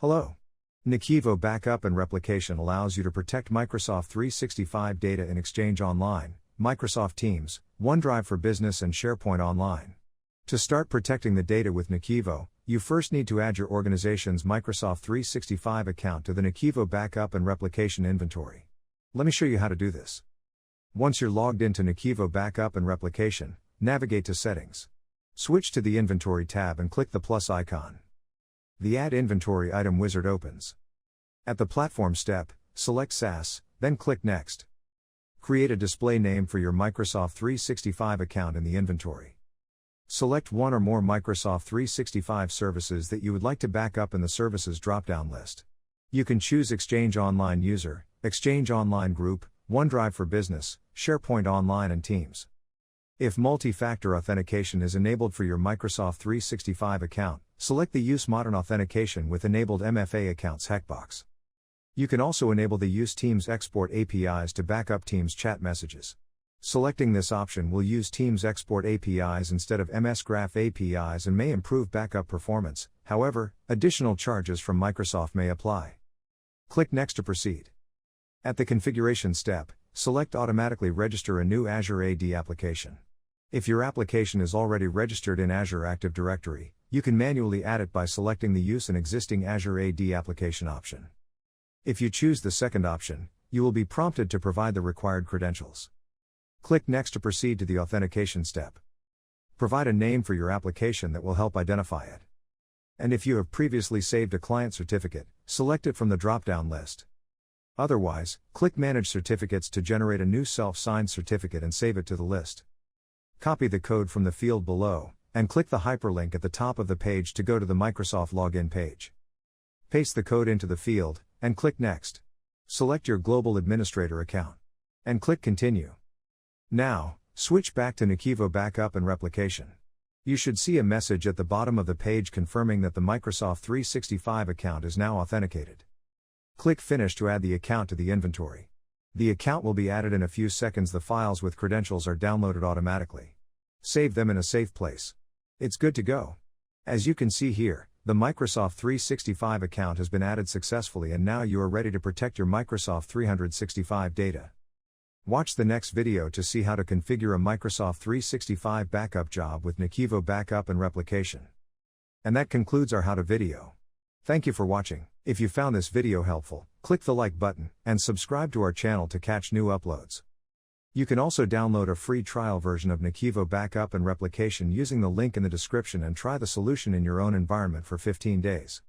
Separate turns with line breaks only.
Hello. NAKIVO Backup and Replication allows you to protect Microsoft 365 data in Exchange Online, Microsoft Teams, OneDrive for Business and SharePoint Online. To start protecting the data with NAKIVO, you first need to add your organization's Microsoft 365 account to the NAKIVO Backup and Replication inventory. Let me show you how to do this. Once you're logged into NAKIVO Backup and Replication, navigate to Settings. Switch to the Inventory tab and click the plus icon. The Add Inventory item wizard opens. At the Platform step, select SaaS, then click Next. Create a display name for your Microsoft 365 account in the inventory. Select one or more Microsoft 365 services that you would like to back up in the Services drop-down list. You can choose Exchange Online User, Exchange Online Group, OneDrive for Business, SharePoint Online and Teams. If multi-factor authentication is enabled for your Microsoft 365 account, select the Use Modern Authentication with Enabled MFA Accounts checkbox. You can also enable the Use Teams Export APIs to back up Teams chat messages. Selecting this option will use Teams Export APIs instead of MS Graph APIs and may improve backup performance, however, additional charges from Microsoft may apply. Click Next to proceed. At the Configuration step, select Automatically Register a new Azure AD application. If your application is already registered in Azure Active Directory, you can manually add it by selecting the Use an Existing Azure AD application option. If you choose the second option, you will be prompted to provide the required credentials. Click Next to proceed to the Authentication step. Provide a name for your application that will help identify it. And if you have previously saved a client certificate, select it from the drop-down list. Otherwise, click Manage Certificates to generate a new self-signed certificate and save it to the list. Copy the code from the field below, and click the hyperlink at the top of the page to go to the Microsoft login page. Paste the code into the field, and click Next. Select your Global Administrator account. And click Continue. Now, switch back to NAKIVO Backup and Replication. You should see a message at the bottom of the page confirming that the Microsoft 365 account is now authenticated. Click Finish to add the account to the inventory. The account will be added in a few seconds. The files with credentials are downloaded automatically. Save them in a safe place. It's good to go. As you can see here, the Microsoft 365 account has been added successfully and now you are ready to protect your Microsoft 365 data. Watch the next video to see how to configure a Microsoft 365 backup job with NAKIVO Backup and Replication. And that concludes our how-to video. Thank you for watching. If you found this video helpful, click the like button, and subscribe to our channel to catch new uploads. You can also download a free trial version of NAKIVO Backup and Replication using the link in the description and try the solution in your own environment for 15 days.